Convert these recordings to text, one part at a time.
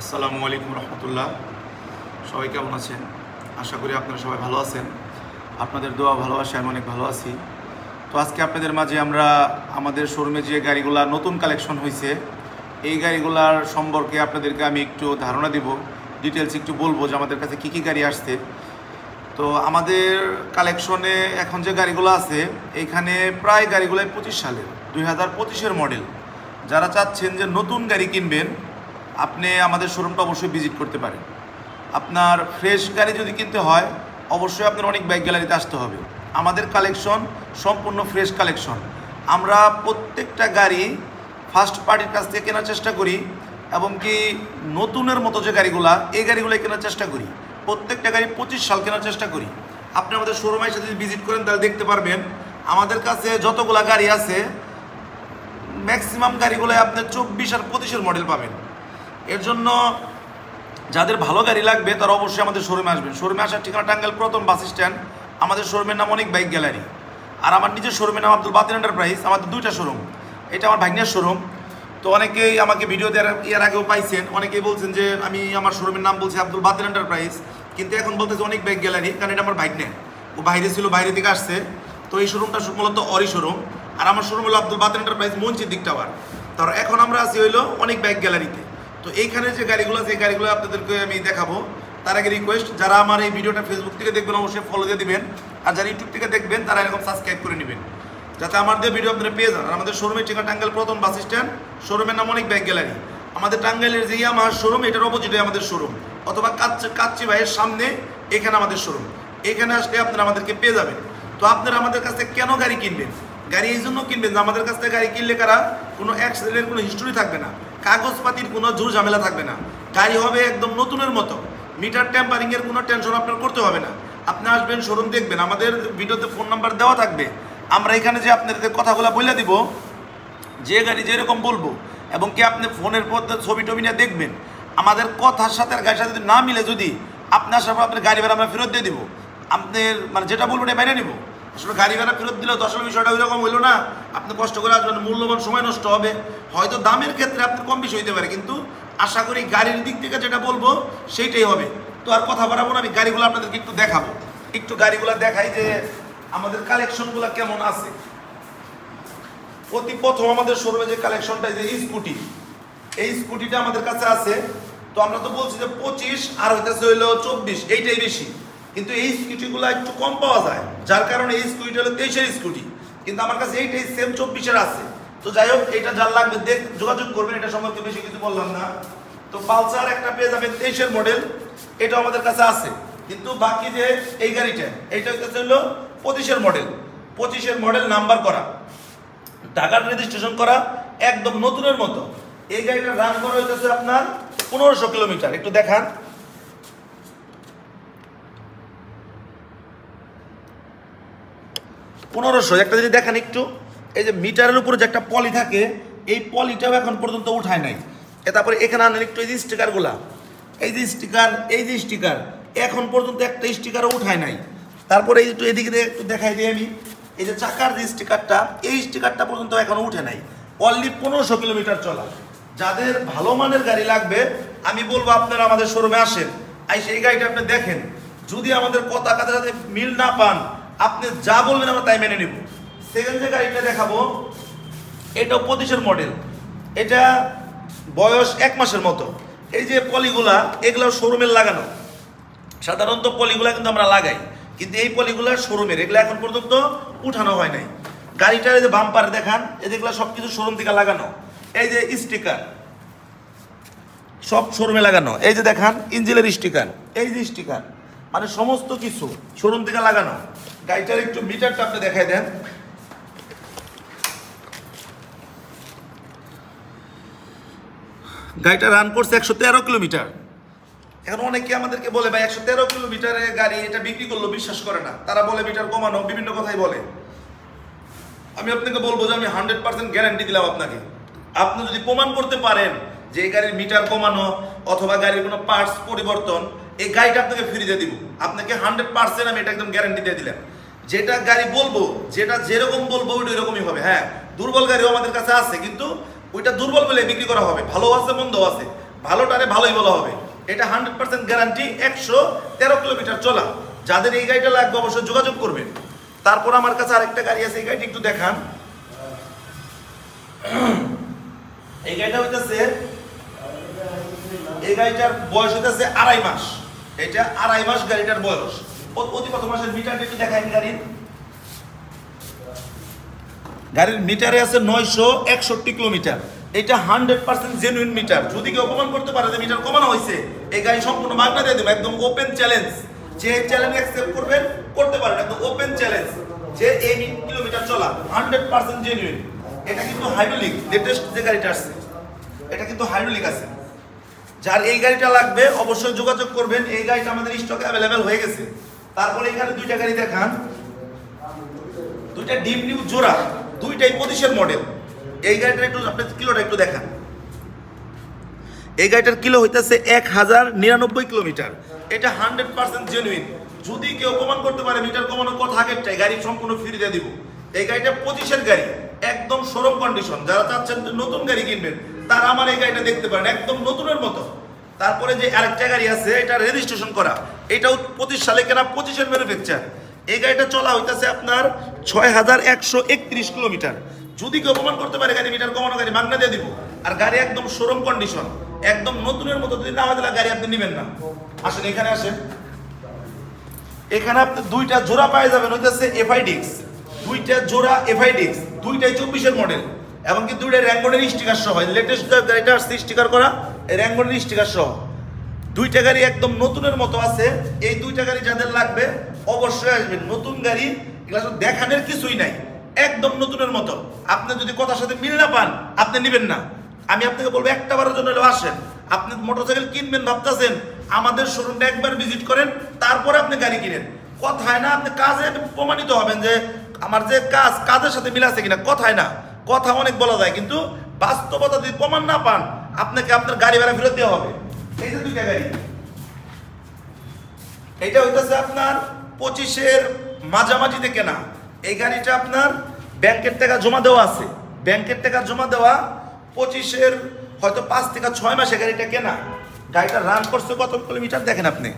আসসালামু আলাইকুম রহমতুল্লাহ। সবাই কেমন আছেন? আশা করি আপনারা সবাই ভালো আছেন। আপনাদের দোয়া ভালোবাসায় আমি অনেক ভালো আছি। তো আজকে আপনাদের মাঝে আমরা আমাদের শোরুমে যে গাড়িগুলা নতুন কালেকশন হয়েছে এই গাড়িগুলার সম্পর্কে আপনাদেরকে আমি একটু ধারণা দিব, ডিটেলস একটু বলবো যে আমাদের কাছে কী কী গাড়ি আসছে। তো আমাদের কালেকশনে এখন যে গাড়িগুলো আছে এইখানে প্রায় গাড়িগুলোই 25 সালের 2025-এর মডেল। যারা চাচ্ছেন যে নতুন গাড়ি কিনবেন আপনি আমাদের শোরুমটা অবশ্যই ভিজিট করতে পারেন। আপনার ফ্রেশ গাড়ি যদি কিনতে হয় অবশ্যই আপনার অনেক বাইক গ্যালারিতে আসতে হবে। আমাদের কালেকশন সম্পূর্ণ ফ্রেশ কালেকশন। আমরা প্রত্যেকটা গাড়ি ফার্স্ট পার্টির কাছ থেকে কেনার চেষ্টা করি এবং কি নতুনের মতো যে গাড়িগুলা এই গাড়িগুলো কেনার চেষ্টা করি। প্রত্যেকটা গাড়ি 25 সাল কেনার চেষ্টা করি। আপনি আমাদের শোরুমের সাথে যদি ভিজিট করেন তাহলে দেখতে পারবেন আমাদের কাছে যতগুলা গাড়ি আছে ম্যাক্সিমাম গাড়িগুলো আপনি 24 আর 25-এর মডেল পাবেন। এর জন্য যাদের ভালো গাড়ি লাগবে তারা অবশ্যই আমাদের শোরুমে আসবেন। শোরুমে আসার ঠিকানা টাঙ্গাইল প্রথম বাস স্ট্যান্ড। আমাদের শোরুমের নাম অনেক বাইক গ্যালারি। আর আমার নিজের শোরুমের নাম আব্দুল বাতিন এন্টারপ্রাইজ। আমাদের দুইটা শোরুম, এটা আমার ভাগ্নের শোরুম। তো অনেকেই আমাকে ভিডিওতে এর আগেও পাইছেন, অনেকেই বলছেন যে আমি আমার শোরুমের নাম বলছি আব্দুল বাতিন এন্টারপ্রাইজ, কিন্তু এখন বলতেছে অনেক বাইক গ্যালারি, কারণ এটা আমার ভাগ্নে, ও বাইরে ছিল, বাইরে থেকে আসছে। তো এই শোরুমটা মূলত অরি শোরুম, আর আমার শোরুম হলো আব্দুল বাতিন এন্টারপ্রাইজ মঞ্চির দিক টাওয়ার। তার এখন আমরা আছি হইলো অনেক বাইক গ্যালারিতে। তো এইখানে যে গাড়িগুলো আছে এই গাড়িগুলো আপনাদেরকে আমি দেখাবো। তার আগে রিকোয়েস্ট, যারা আমার এই ভিডিওটা ফেসবুক থেকে দেখবেন অবশ্যই ফলো দিয়ে দিবেন, আর যারা ইউটিউব থেকে দেখবেন তারা এরকম সাবস্ক্রাইব করে নেবেন যাতে আমাদের ভিডিও আপনারা পেয়ে যান। আর আমাদের শোরুমের ঠিকানা টাঙ্গাইল প্রথম বাস স্ট্যান্ড, শোরুমের নাম অনেক বাইক গ্যালারি। আমাদের টাঙ্গাইলের যে ইয়ামাহার শোরুম এটার অপোজিটে আমাদের শোরুম, অথবা কাচ্চি ভাইয়ের সামনে এখানে আমাদের শোরুম। এখানে আসলে আপনারা আমাদেরকে পেয়ে যাবেন। তো আপনারা আমাদের কাছ থেকে কেন গাড়ি কিনবেন? গাড়ি এই জন্য কিনবেন যে আমাদের কাছ থেকে গাড়ি কিনলে কারা কোনো অ্যাক্সিডেন্টের কোনো হিস্টোরি থাকবে না, কাগজপাতির কোনো ঝুর ঝামেলা থাকবে না, গাড়ি হবে একদম নতুনের মতো, মিটার ট্যাম্পারিংয়ের কোনো টেনশন আপনার করতে হবে না। আপনি আসবেন, শোরুম দেখবেন, আমাদের ভিডিওতে ফোন নাম্বার দেওয়া থাকবে। আমরা এখানে যে আপনাদের কথাগুলো বলে দিব, যে গাড়ি যেরকম বলবো, এবং কি আপনি ফোনের পথে ছবি টবি নিয়ে দেখবেন। আমাদের কথার সাথে আর গাড়ির সাথে যদি না মিলে, যদি আপনি আসার পর আপনার গাড়ি ভাড়া আমরা ফেরত দিয়ে দিব। আপনার মানে যেটা বলবেন এটা মেনে নিব। আসলে গাড়ি ভাড়া ফেরত দিলেও তো আসলে বিষয়টা ওই রকম হইলো না। আপনি কষ্ট করে আসবেন, মূল্যবান সময় নষ্ট হবে, হয়তো দামের ক্ষেত্রে আপনার কম বেশি হইতে পারে, কিন্তু আশা করি গাড়ির দিক থেকে যেটা বলবো সেইটাই হবে। তো আর কথা বাড়াবো না, আমি গাড়িগুলো আপনাদেরকে একটু দেখাবো। একটু গাড়িগুলো দেখাই যে আমাদের কালেকশনগুলো কেমন আছে। অতি প্রথম আমাদের শোরুমে যে কালেকশনটা, যে স্কুটি, এই স্কুটিটা আমাদের কাছে আছে। তো আমরা তো বলছি যে 25 আর হইতেছে হইলো 24, এইটাই বেশি, কিন্তু এই স্কুটিগুলো একটু কম পাওয়া যায়, যার কারণে এই স্কুটিটা হলো 23-এর স্কুটি, কিন্তু আমার কাছে এইটাই সেম 24-এর আছে। তো যাই হোক, এটা যার লাগবে যোগাযোগ করবেন, এটা সম্পর্কে বেশি কিছু বললাম না। তো পালসার একটা পেয়ে যাবেন 23-এর মডেল, এটা আমাদের কাছে আছে। কিন্তু বাকি যে এই গাড়িটা, এইটা হইতেছে হলো 25-এর মডেল, 25-এর মডেল নাম্বার করা, ঢাকার রেজিস্ট্রেশন করা, একদম নতুনের মতো। এই গাড়িটা রান করা হইতেছে আপনার 1500 কিলোমিটার। একটু দেখান, 1500। একটা যদি দেখেন একটু, এই যে মিটারের উপরে যে একটা পলি থাকে, এই পলিটাও এখন পর্যন্ত উঠায় নাই। তারপরে এখানে আনেন একটু, এই যে স্টিকারগুলা, এই যে স্টিকার এখন পর্যন্ত একটা স্টিকারও উঠায় নাই। তারপরে এই একটু এদিকে একটু দেখাই দিই আমি, এই যে চাকার যে স্টিকারটা, এই স্টিকারটা পর্যন্ত এখনো উঠে নাই। অনলি 1500 কিলোমিটার চলা। যাদের ভালো মানের গাড়ি লাগবে আমি বলবো আপনারা আমাদের শোরুমে আসেন, আইসে এই গাড়িটা আপনি দেখেন। যদি আমাদের কথা কাজের সাথে মিল না পান, আপনি যা বলবেন আমরা তাই মেনে নেব। সেকেন্ড যে গাড়িটা দেখাবো, এটাও 25-এর মডেল, এটা বয়স 1 মাসের মতো। এই যে পলিগুলা, এগুলো শোরুমের লাগানো। সাধারণত পলিগুলা কিন্তু আমরা লাগাই, কিন্তু এই পলিগুলা শোরুমের, এগুলো এখন পর্যন্ত উঠানো হয় নাই। গাড়িটার যে বাম্পার দেখান, এগুলো সব কিছু শোরুম থেকে লাগানো। এই যে স্টিকার সব শোরুমে লাগানো, এই যে দেখান ইঞ্জিনের স্টিকার, এই যে স্টিকার, মানে সমস্ত কিছু শোরুম থেকে লাগানো। গাড়িটার একটু মিটারটা আপনি দেখাই দেন। গাড়িটা রান করছে 113 কিলোমিটার। এখন অনেকে আমাদেরকে বলে ভাই 113 কিলোমিটারের গাড়ি এটা বিক্রি করলো, বিশ্বাস করে না, তারা বলে মিটার কমানো, বিভিন্ন কথাই বলে। আমি আপনাকে বলবো যে আমি 100% গ্যারান্টি দিলাম আপনাকে। আপনি যদি প্রমাণ করতে পারেন যে এই গাড়ির মিটার কমানো অথবা গাড়ির কোনো পার্টস পরিবর্তন, এই গাড়িটা আপনাকে ফ্রি দিয়ে দিব। আপনাকে 100% আমি এটা একদম গ্যারান্টি দিয়ে দিলাম। যেটা গাড়ি বলবো, যেটা যেরকম বলবো ওইটা ওইরকমই হবে। হ্যাঁ, দুর্বল গাড়িও আমাদের কাছে আছে, কিন্তু ওইটা দুর্বল বলে বিক্রি করা হবে। ভালো আছে, মন্দ আছে, ভালোটারে ভালোই বলা হবে। এটা 100% গ্যারান্টি, 113 কিলোমিটার চলা। যাদের এই গাড়িটা লাগবে অবশ্যই যোগাযোগ করবেন। তারপর আমার কাছে আরেকটা গাড়ি আছে, এই গাড়িটি একটু দেখান। এই গাড়িটা হইতেছে, এই গাড়িটার বয়স হইতেছে 2.5 মাস। এটা 2.5 মাস গাড়িটার বয়স। প্রতি কত মাসের মিটারটা একটু দেখাই। গাড়ির মিটারে আছে 961 কিলোমিটার। এটা 100% জেনুইন মিটার। যদি কেউ অপমান করতে পারে যে মিটার কমানো হয়েছে, এই গাড়ি সম্পূর্ণ মাগনা দিয়ে দেবো, একদম ওপেন চ্যালেঞ্জ। যে চ্যালেঞ্জ অ্যাকসেপ্ট করবেন করতে পারেন, একদম ওপেন চ্যালেঞ্জ। যে এই কিলোমিটার চলা 100% জেনুইন। এটা কিন্তু হাইড্রোলিক, লেটেস্ট যে গাড়িটা আসছে এটা কিন্তু হাইড্রোলিক আছে। যার এই গাড়িটা লাগবে অবশ্যই যোগাযোগ করবেন। এই গাড়িটা আমাদের স্টকে অ্যাভেলেবেল হয়ে গেছে। তারপরে এখানে দুইটা গাড়ি দেখান, দুইটা ডিপ নিউ জোড়া, দুইটাই 25-এর মডেল। এই গাড়িটার একটু আপনি কিলোটা একটু দেখান। এই গাড়িটার কিলো হইতেছে 1099 কিলোমিটার। এটা 100% জেনুইন। যদি কেউ প্রমাণ করতে পারে মিটার কমানোর কথা আগেরটাই, গাড়ি সম্পূর্ণ ফ্রি দিয়ে দিব। এই গাড়িটা 25-এর গাড়ি, একদম শোরুম কন্ডিশন। যারা চাচ্ছেন নতুন গাড়ি কিনবেন তারা আমার এই গাড়িটা দেখতে পারেন, একদম নতুনের মতো। তারপরে যে আরেকটা গাড়ি আছে, এটা রেজিস্ট্রেশন করা, এটাও 25 সালে কেনা, 25-এর ম্যানুফ্যাকচার। এই গাড়িটা চলা হইতেছে আপনার 6131 কিলোমিটার। যদি কেউ প্রমাণ করতে পারে গাড়ি মিটার কমানো, গাড়ি মাগনা দিয়ে দিব। আর গাড়ি একদম শোরুম কন্ডিশন, একদম নতুনের মতো। যদি না হয় তাহলে গাড়ি আপনি নেবেন না। আসেন এখানে আসেন। এখানে আপনি দুইটা জোড়া পাওয়া যাবেন, হইতেছে এফআইডিক্স, দুইটা জোড়া এফআইডিক্স, দুইটাই 24-এর মডেল। এমনকি দুইটা র্যাঙ্গনের স্টিকার সহ, লেটেস্ট গাড়িটা আসছে স্টিকার করা, র্যাঙ্গনের স্টিকার সহ। দুইটা গাড়ি একদম নতুনের মতো আছে। এই দুইটা গাড়ি যাদের লাগবে অবশ্যই আসবেন। নতুন গাড়ি, এগুলো দেখানোর কিছুই নাই, একদম নতুনের মতো। আপনি যদি কথার সাথে মিল না পান আপনি নেবেন না। আমি আপনাকে বলবো একটা বারের জন্য আসেন। আপনি মোটরসাইকেল কিনবেন ভাবতেছেন, আমাদের শোরুমটা একবার ভিজিট করেন, তারপরে আপনি গাড়ি কিনেন। কথায় না, আপনি কাজে প্রমাণিত হবেন যে আমার যে কাজ কাজের সাথে মিল আছে কিনা। কথায় না, কথা অনেক বলা যায়, কিন্তু বাস্তবতা যদি প্রমাণ না পান আপনাকে আপনার গাড়ি ভাড়া ফেরত দেওয়া হবে। এই যে দুইটা গাড়ি, এটা হইতেছে আপনার 25-এর মাঝামাঝিতে কেনা। এই গাড়িটা আপনার ব্যাংকের টাকা জমা দেওয়া আছে, ব্যাংকের টাকা জমা দেওয়া। 25-এর হয়তো 5 থেকে 6 মাসে গাড়িটা কেনা। গাড়িটা রান করছে কত কিলোমিটার দেখেন আপনি,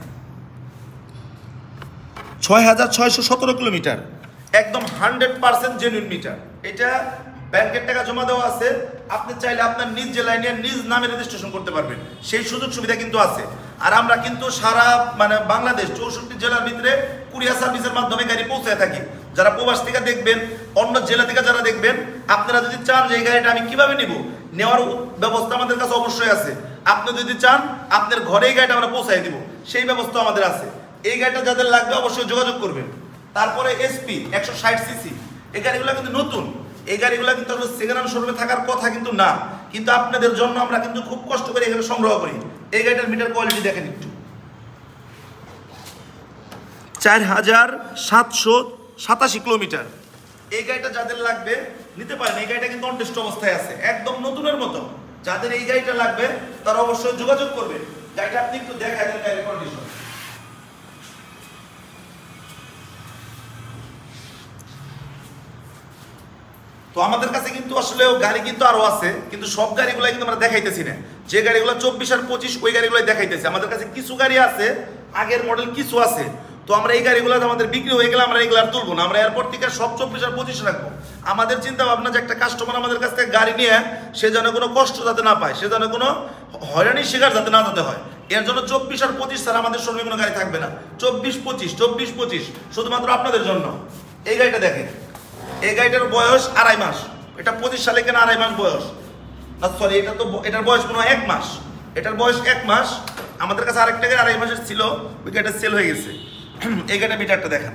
6617 কিলোমিটার। একদম 100% জেনুইন মিটার। এটা ব্যাংকের টাকা জমা দেওয়া আছে। আপনি চাইলে আপনার নিজ জেলায় নিয়ে নিজ নামে রেজিস্ট্রেশন করতে পারবেন, সেই সুযোগ সুবিধা কিন্তু আছে। আর আমরা কিন্তু সারা বাংলাদেশ 64 জেলার ভিতরে কুরিয়ার সার্ভিসের মাধ্যমে গাড়ি পৌঁছায় থাকি। যারা প্রবাস থেকে দেখবেন, অন্য জেলা থেকে যারা দেখবেন, আপনারা যদি চান যে এই গাড়িটা আমি কিভাবে নিব, নেওয়ার ব্যবস্থা আমাদের কাছে অবশ্যই আছে। আপনি যদি চান আপনার ঘরে এই গাড়িটা আমরা পৌঁছাই দিব, সেই ব্যবস্থা আমাদের আছে। এই গাড়িটা যাদের লাগবে অবশ্যই যোগাযোগ করবেন। তারপরে এসপি 160 সিসি, এই গাড়িগুলো কিন্তু নতুন। এই গাড়িগুলো কিন্তু সেকেন্ড হ্যান্ড শোরুমে থাকার কথা কিন্তু না, কিন্তু আপনাদের জন্য আমরা কিন্তু খুব কষ্ট করে এখানে সংগ্রহ করি। এই গাড়িটার মিটার কোয়ালিটি দেখেন একটু, 4787 কিলোমিটার। এই গাড়িটা যাদের লাগবে নিতে পারেন। এই গাড়িটা কিন্তু অনটেস্ট অবস্থায় আছে, একদম নতুনের মতো। যাদের এই গাড়িটা লাগবে তারা অবশ্যই যোগাযোগ করবেন। গাড়িটা আপনি একটু দেখাই দেন, গাড়ির কন্ডিশন। তো আমাদের কাছে কিন্তু আসলে গাড়ি কিন্তু আরো আছে, কিন্তু সব গাড়িগুলো কিন্তু আমরা দেখাইতেছি না। যে গাড়িগুলো 24 আর 25 ওই গাড়িগুলো দেখাইতেছি। আমাদের কাছে কিছু গাড়ি আছে, আগের মডেল কিছু আছে। তো আমরা এই গাড়িগুলো আমাদের বিক্রি হয়ে গেলে আমরা এগুলো আর তুলবো না। আমরা এরপর থেকে সব 24 আর 25 রাখবো। আমাদের চিন্তা ভাবনা যে একটা কাস্টমার আমাদের কাছ থেকে গাড়ি নিয়ে সে যেন কোনো কষ্ট যাতে না পায়, সে যেন কোনো হয়রানির শিকার যাতে না যেতে হয়। এর জন্য 24 আর 25 ছাড়া আমাদের শোরুমে কোনো গাড়ি থাকবে না। 24-25 শুধুমাত্র আপনাদের জন্য। এই গাড়িটা দেখেন, এই গাড়িটার বয়স 2.5 মাস। এটা 25 সালে কেনা, 2.5 মাস বয়স। না সরি, এটার বয়স মনে হয় 1 মাস। এটার বয়স 1 মাস। আমাদের কাছে আরেকটা গাড়ি 2.5 মাসের ছিল, ওই গাড়িটা সেল হয়ে গেছে। এই গাড়িটা মিটারটা দেখেন,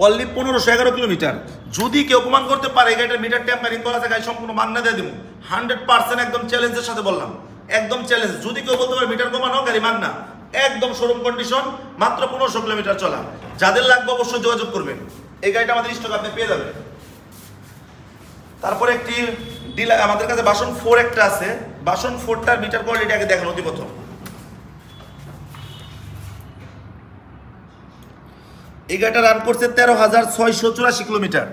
অনলি 1511 কিলোমিটার। যদি কেউ প্রমাণ করতে পারে এই গাড়িটার মিটার টেম্পারিং করা আছে, গাড়ি সম্পূর্ণ মাগনা দিয়ে দিব। 100% একদম চ্যালেঞ্জের সাথে বললাম, একদম চ্যালেঞ্জ। যদি কেউ বলতে পারে মিটার কমানো, গাড়ি মাগনা, একদম শোরুম কন্ডিশন, মাত্র 1500 কিলোমিটার চলা। যাদের লাগবে অবশ্যই যোগাযোগ করবেন। এই গাড়িটা আমাদের স্টক আপনি পেয়ে যাবেন। তারপরে একটি ডিলার আমাদের কাছে বাসন 4 একটা আছে। বাসন 4টার মিটার কোয়ালিটি আগে দেখেন অতি প্রথম। এই গাড়িটা রান করছে 13,684 কিলোমিটার,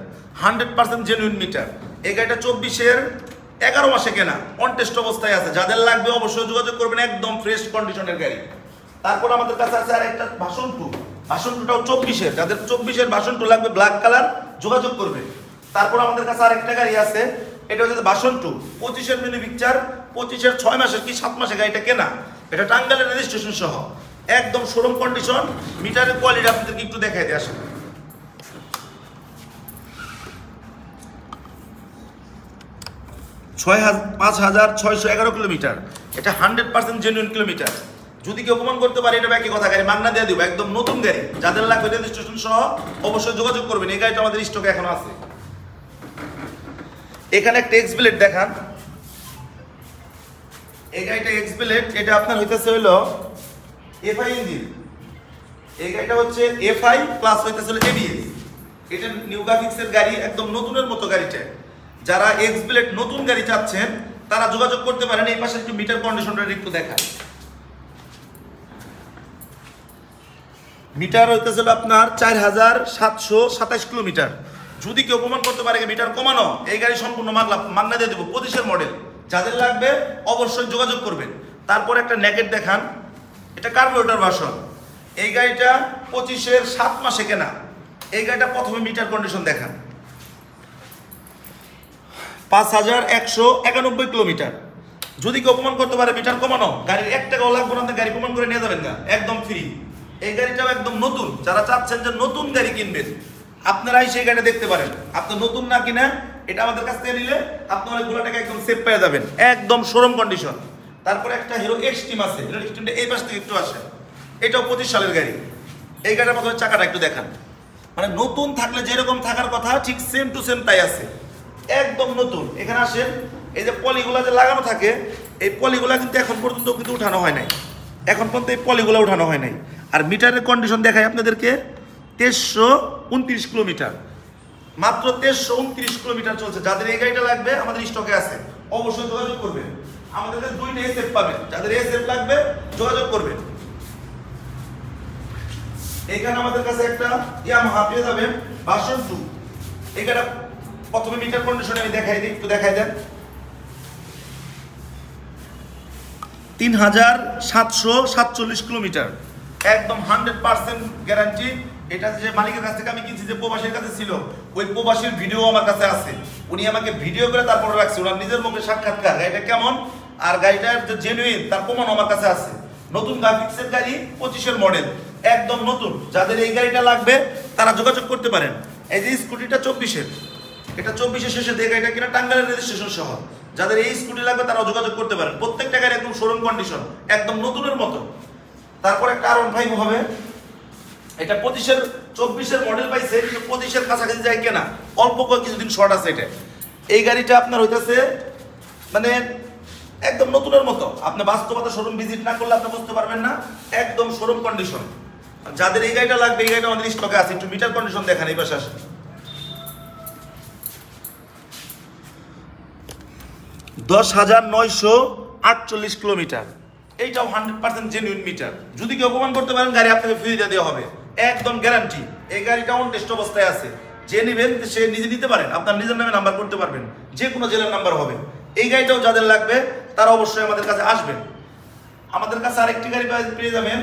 100% জেনুইন মিটার। এই গাড়িটা 24-এর 11 মাসে কেনা, অন টেস্ট অবস্থায় আছে। যাদের লাগবে অবশ্যই যোগাযোগ করবেন, একদম ফ্রেশ কন্ডিশনের গাড়ি। তারপর আমাদের কাছে আছে আরেকটা ভার্সন 2, ভার্সন 2টাও 24-এর, যাদের 24-এর ভার্সন 2 লাগবে ব্ল্যাক কালার যোগাযোগ করবে। তারপর আমাদের কাছে আরেকটা গাড়ি আছে, এটা হচ্ছে ভার্সন 2, 25-এর মিনি পিকচার, 25-এর 6 মাসের কি 7 মাসে গাড়িটা কেনা, এটা টাঙ্গাইলের রেজিস্ট্রেশন সহ একদম শোরুম কন্ডিশন। মিটারের কোয়ালিটি আপনাদেরকে একটু দেখাই দিয়ে আসেন। 5611 কিলোমিটার, এটা 100% জেনুইন কিলোমিটার। যদি কেউ অপমান করতে পারে এটা একই কথা, গাড়ি মাগনা দিয়ে দিব, একদম নতুন গাড়ি। যাদের লাগবে রেজিস্ট্রেশন সহ অবশ্যই যোগাযোগ করবেন। এই গাড়িটা আমাদের স্টকে এখনো আছে। এখানে একটা এক্স ব্লেড দেখান, এই গাড়িটা এক্স ব্লেড, এটা আপনার হইতেছে হলো এফআই ইঞ্জিন। এই গাড়িটা হচ্ছে এফআই প্লাস হইতেছে হলো এবিএস। এটা নিউ গ্রাফিক্সের গাড়ি, একদম নতুনের মতো গাড়িটা। যারা এক্স ব্লেড নতুন গাড়ি চাচ্ছেন তারা যোগাযোগ করতে পারেন। এই পাশে একটু মিটার কন্ডিশনটা একটু দেখায়। মিটার হইতেছিল আপনার 4727 কিলোমিটার। যদি কেউ প্রমাণ করতে পারে মিটার কমানো, এই গাড়ি সম্পূর্ণ মাগনা দিয়ে দেবো, 25-এর মডেল। যাদের লাগবে অবশ্যই যোগাযোগ করবেন। তারপর একটা নেকেট দেখান, এটা কার্বোরেটর ভার্সন। এই গাড়িটা 25-এর 7 মাসে কেনা। এই গাড়িটা প্রথমে মিটার কন্ডিশন দেখান, 5191 কিলোমিটার। যদি কেউ প্রমাণ করতে পারে মিটার কমানো, গাড়ির 1 টাকাও লাগবে না, গাড়ি প্রমাণ করে নিয়ে যাবেন না, একদম ফ্রি। এই গাড়িটাও একদম নতুন। যারা চাচ্ছেন যে নতুন গাড়ি কিনবেন, আপনারাই সেই গাড়িটা দেখতে পারেন। আপনি নতুন না কিনা, এটা আমাদের কাছ থেকে নিলে আপনি অনেকগুলো টাকা একদম সেভ পেয়ে যাবেন, একদম শোরুম কন্ডিশন। তারপরে একটা হিরো এক্সট্রিম আছে, হিরো এক্সট্রিমটা এই পাশ থেকে একটু আসে, এটাও 25 সালের গাড়ি। এই গাড়িটার প্রথমে চাকাটা একটু দেখান, মানে নতুন থাকলে যেরকম থাকার কথা ঠিক সেম টু সেম তাই আছে, একদম নতুন। এখানে আসেন, এই যে পলিগুলা যে লাগানো থাকে, এই পলিগুলা কিন্তু এখন পর্যন্ত কিন্তু উঠানো হয় নাই, এখন পর্যন্ত এই পলিগুলা উঠানো হয় নাই। আর মিটারের কন্ডিশন দেখায় আপনাদেরকে, 2329 কিলোমিটার, মাত্র 2329 কিলোমিটার চলছে। যাদের এই গাড়িটা লাগবে আমাদের স্টকে আছে, অবশ্যই যোগাযোগ করবেন। আমাদের কাছে 2টা এসএফ পাবেন, যাদের এসএফ লাগবে যোগাযোগ করবেন। এখানে আমাদের কাছে একটা ইয়ামাহা পেয়ে যাবেন ভার্সন 2। এই গাড়িটা প্রথমে মিটার কন্ডিশনে আমি দেখাই দিই, একটু দেখাই দেন। 3747 কিলোমিটার, একদম 100% গ্যারান্টি। এটা যে মালিকের কাছ থেকে আমি কিনছি, যে প্রবাসীর কাছে ছিল, ওই প্রবাসীর ভিডিও আমার কাছে আছে। উনি আমাকে ভিডিও করে তারপরে রাখছে, ওনার নিজের মুখে সাক্ষাৎকার, গাড়িটা কেমন আর গাড়িটার যে জেনুইন তার প্রমাণ আমার কাছে আছে। নতুন গ্রাফিক্সের গাড়ি, 25-এর মডেল, একদম নতুন। যাদের এই গাড়িটা লাগবে তারা যোগাযোগ করতে পারেন। এই যে স্কুটিটা 24-এর, এটা 24-এর শেষে দিয়ে গাড়িটা কিনা টাঙ্গাইলের রেজিস্ট্রেশন সহ। যাদের এই স্কুটি লাগবে তারা যোগাযোগ করতে পারেন। প্রত্যেকটা গাড়ি একদম শোরুম কন্ডিশন, একদম নতুনের মতো। তারপর একটা R15 হবে, এটা 24-এর মডেল পাইছে, কিন্তু 25-এর কাছাকাছি যায় কেনা, অল্প কিছুদিন শর্ট আছে এটা। এই গাড়িটা আপনার হইতেছে মানে একদম নতুনের মতো। আপনি বাস্তবতা শোরুম ভিজিট না করলে আপনি বুঝতে পারবেন না, একদম শোরুম কন্ডিশন। যাদের এই গাড়িটা লাগবে, এই গাড়িটা আমাদের স্টকে আছে। একটু মিটার কন্ডিশন দেখান, এই পাশে আসেন। 10,948 কিলোমিটার, এইটাও 100% জেনুইন মিটার। যদি কেউ অপমান করতে পারেন, গাড়ি আপনাকে ফ্রি দিয়ে দেওয়া হবে, একদম গ্যারান্টি। এই গাড়িটা অন টেস্ট অবস্থায় আছে, যে নেবেন সে নিজে নিতে পারেন, আপনার নিজের নামে নাম্বার করতে পারবেন, যে কোনো জেলার নাম্বার হবে। এই গাড়িটাও যাদের লাগবে তারা অবশ্যই আমাদের কাছে আসবেন। আমাদের কাছে আরেকটি গাড়ি পেয়ে যাবেন,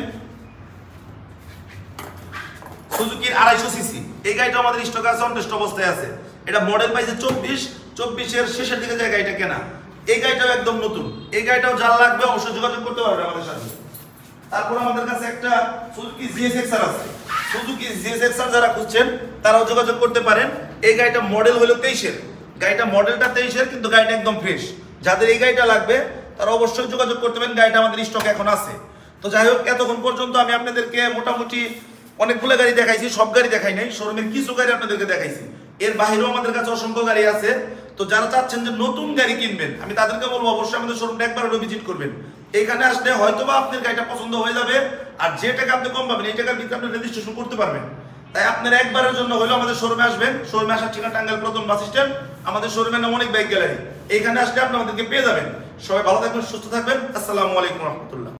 সুজুকির 250 সিসি। এই গাড়িটা আমাদের স্টকে আছে, অন টেস্ট অবস্থায় আছে। এটা মডেল পাইছে 24-এর শেষের দিকে যায় গাড়িটা কেনা। এই গাড়িটাও একদম নতুন। এই গাড়িটাও যার লাগবে অবশ্যই যোগাযোগ করতে পারবেন আমাদের সাথে। তারপর আমাদের কাছে একটা সুজুকি জিএসএক্সআর আছে। সুজুকি জিএসএক্সআর যারা খুঁজছেন তারাও যোগাযোগ করতে পারেন। এই গাড়িটা মডেল হলো 23-এর, গাড়িটা মডেলটা 23-এর, কিন্তু গাড়িটা একদম ফ্রেশ। যাদের এই গাড়িটা লাগবে তারা অবশ্যই যোগাযোগ করতে পারেন, গাড়িটা আমাদের স্টকে এখন আছে। তো যাই হোক, এতক্ষণ পর্যন্ত আমি আপনাদেরকে মোটামুটি অনেকগুলো গাড়ি দেখাইছি, সব গাড়ি দেখাই নাই, শোরুমের কিছু গাড়ি আপনাদেরকে দেখাইছি। এর বাইরেও আমাদের কাছে অসংখ্য গাড়ি আছে। তো যারা চাচ্ছেন যে নতুন গাড়ি কিনবেন, আমি তাদেরকে বলবো অবশ্যই আমাদের শোরুমটা একবার হলেও ভিজিট করবেন। এখানে আসলে হয়তোবা আপনার গাড়িটা পছন্দ হয়ে যাবে, আর যে টাকা আপনি কম পাবেন এই টাকার ভিতরে আপনি রেজিস্ট্রেশন করতে পারবেন। তাই আপনার একবারের জন্য হলেও আমাদের শোরুমে আসবেন। শোরুমে আসার ঠিকানা টাঙ্গাইল প্রথম বাস স্ট্যান্ড, আমাদের শোরুমের নাম অনেক বাইক গ্যালারি। এখানে আসলে আপনি আমাদেরকে পেয়ে যাবেন। সবাই ভালো থাকবেন, সুস্থ থাকবেন। আসসালামু আলাইকুম রহমতুল্লাহ।